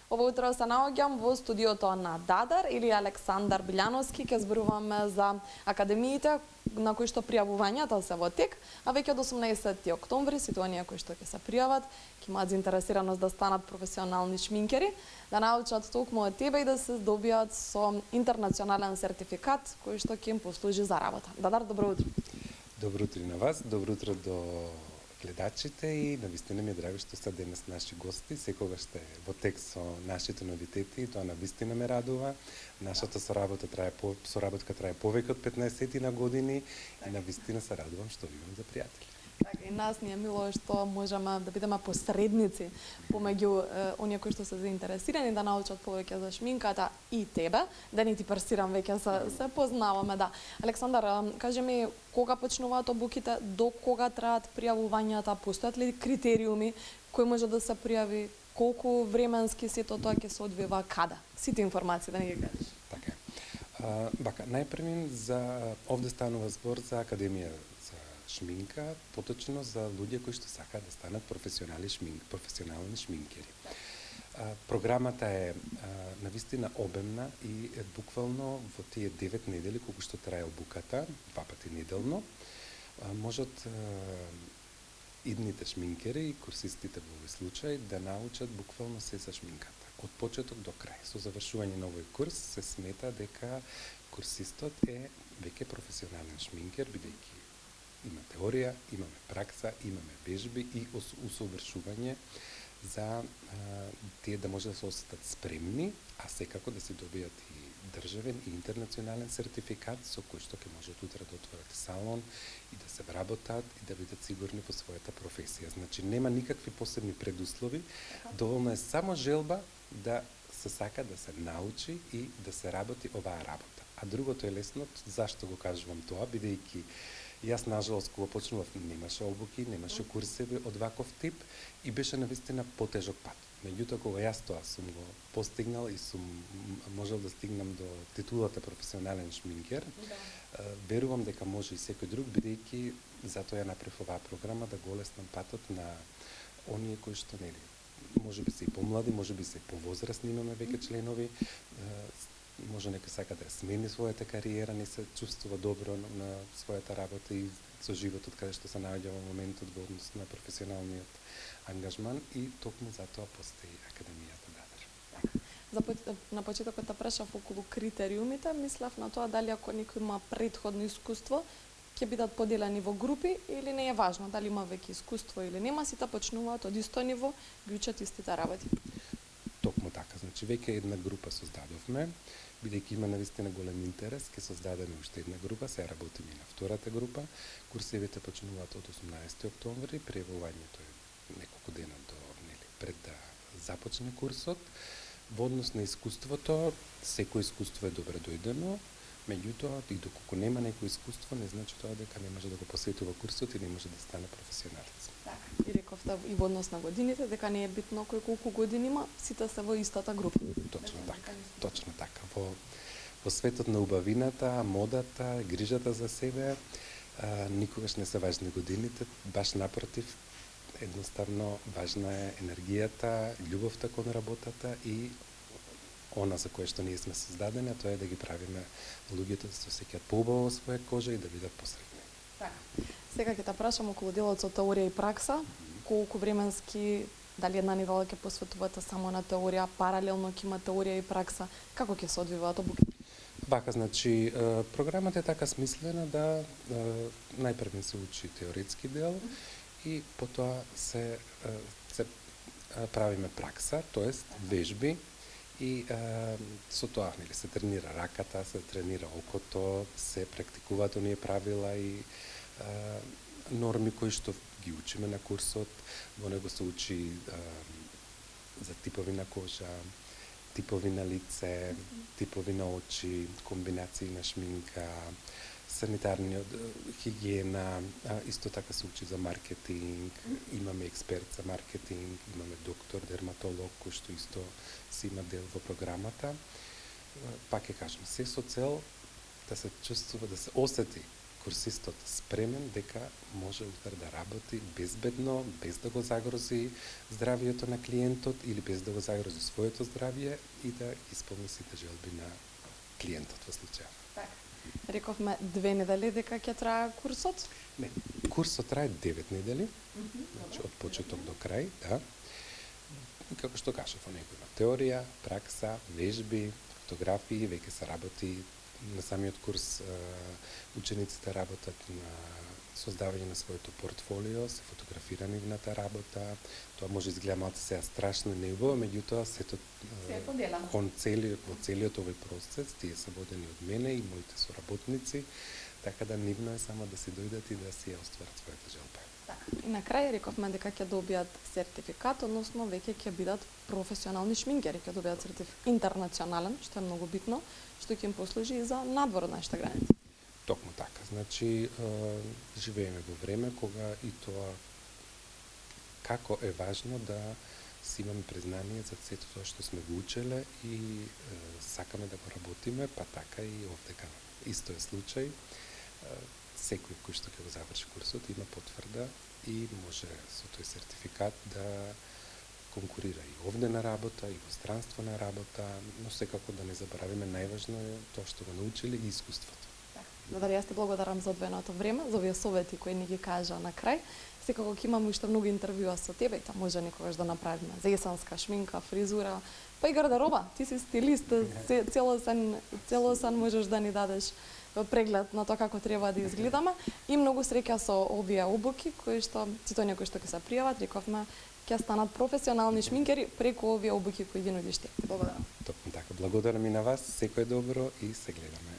Ово утро се наоѓам во студиото на Дадар или Александар Билјановски. Ке зборуваме за академиите на кои што пријавувањата се во тек, а веќе од 18 октомври сите оние кои што ќе се пријават, ќе имаат заинтересираност да станат професионални шминкери, да научат токму од тебе и да се здобијат со интернационален сертификат кој што ќе им послужи за работа. Дадар, добро утро. Добро утро на вас, добро утро до гледачите и навистина ми е драго што сте денес наши гости. Секогаш сте во тек со нашите новитети и тоа навистина ме радува. Нашата соработка трае повеќе од 15 на години и навистина се радувам што ви имам за пријатели. Така, и нас ни е мило што можеме да бидеме посредници помеѓу оние кои што се заинтересирани да научат повеќе за шминката и тебе. Да не ти персирам, веќе се познаваме, да. Александар, кажи ми, кога почнуваат обуките, до кога траат пријавувањата, постојат ли критериуми, кој може да се пријави, колку временски сето тоа ќе се одвива, када? Сите информации да не ги кажеш. Така е. Најпрвен овде станува збор за Академија шминка, поточно за луѓе кои што сакаат да станат професионални шминкери. Програмата е навистина обемна и буквално во тие 9 недели колку што трае обуката, 2 пати неделно, можат идните шминкери и курсистите во овој случај да научат буквално се за шминката, од почеток до крај. Со завршување на овој курс се смета дека курсистот е веќе професионален шминкер, бидејќи има теорија, имаме пракса, имаме вежби и усовршување за тие да може да се осетат спремни, а секако да се добијат и државен и интернационален сертификат со кој што ќе можат утре да отворат салон и да се вработат и да бидат сигурни во својата професија. Значи нема никакви посебни предуслови, доволно е само желба да се сака да се научи и да се работи оваа работа. А другото е лесно, зашто го кажувам тоа, бидејќи јас, нажалост, кога почнував, немаше обуки, немаше курсеви од ваков тип и беше навистина потежок пат. Меѓутоа, кога јас тоа сум го постигнал и сум можел да стигнам до титулата професионален шминкер, верувам дека може и секој друг, бидејќи затоа ја направив оваа програма да го олеснам патот на оние кои што нели, можеби се и помлади, можеби се и повозрастни, имаме веќе членови, може некој сака да смени својата кариера, не се чувствува добро на својата работа и со животот каде што се наоѓа во моментот во однос на професионалниот ангажман и токму затоа постои Академијата Дадар. На почетокот прашав околу критериумите, мислев на тоа дали ако некој има претходно искуство, ќе бидат поделени во групи или не е важно дали има веќе искуство или нема, сите почнуваат од исто ниво, ги учат истите работи. Токму така, значи веќе една група создадовме, бидејќи има навистина голем интерес, ќе создадеме уште една група, се работиме и на втората група. Курсевите почнуваат од 18 октомври, пријавувањето е неколку дена пред да започне курсот. Во однос на искуството, секој искуство е добре дојдено, меѓутоа и доколку нема некој искуство, не значи тоа дека не може да го посетува курсот и не може да стане професионалец. И рековте и во однос на годините, дека не е битно кој колку години има, сите се во истата група. Точно така. Во светот на убавината, модата, грижата за себе, никогаш не се важни годините, баш напротив, едноставно важна е енергијата, љубовта кон работата и она за кое што ние сме создадени, тоа е да ги правиме луѓето да се осеќаат поубаво во своја кожа и да бидат посредни. Сега ќе те прашам околу делот со теорија и пракса, колку временски, дали една недела ќе посветувате само на теорија, паралелно ќе има теорија и пракса, како ќе се одвиваат обуките? Вака, значи, програмата е така смислена да најпрвен се учи теоретски дел и потоа се правиме пракса, тоест вежби, и со тоа се тренира раката, се тренира окото, се практикуваат оние правила и норми кои што ги учиме на курсот. Во него се учи за типови на кожа, типови на лице, типови на очи, комбинации на шминка, санитарниот хигиена, исто така се учи за маркетинг, имаме експерт за маркетинг, имаме доктор, дерматолог, кој што исто си има дел во програмата. Пак ќе кажам, се со цел да се чувствува, да се осети курсистот спремен дека може утре да работи безбедно, без да го загрози здравието на клиентот или без да го загрози своето здравје и да исполни сите желби на клиентот во случајот. Така. Рековме 2 недели дека ќе трае курсот? Не, курсот трае 9 недели, значи од почеток до крај, да. И како што кажав, во него има теорија, пракса, вежби, фотографии, веќе се работи на самиот курс, учениците работат на создавање на своето портфолио, се фотографира нивната работа, тоа може изгледа малку сега страшно неубаво, меѓутоа сето во целиот овој процес, тие се водени од мене и моите соработници, така да нивно е само да си дојдат и да си ја остварат својата желба. И на крај рековме дека ќе добијат сертификат, односно веќе ќе бидат професионални шминкери, ќе добијат интернационален, што е многу битно, што ќе им послужи и за надвор од нашите граници. Токму така. Значи, живееме во време кога и тоа како е важно да си имаме признание за сето тоа што сме го учеле и сакаме да го работиме, па така и овдека исто е случај. Секој кој што ќе го заврши курсот има потврда и може со тој сертификат да конкурира и овде на работа, и во странство на работа, но секако да не заборавиме, најважно е тоа што го научили и искуството. Додали, јас те благодарам за одвоеното време, за овие совети кои ни ги кажа на крај. Секако ќе имаме уште многу интервјуа со тебе и та може некогаш да направиме за есенска шминка, фризура, па и гардероба. Ти си стилист, целосен можеш да ни дадеш преглед на тоа како треба да изгледаме и многу среќа со овие обуки кои што сите оние кои што ќе се пријават, рековме, ќе станат професионални шминкери преку овие обуки кои ги нудиш ти. Благодарам. Токму така. Благодарам и на вас, секој добро и се гледаме.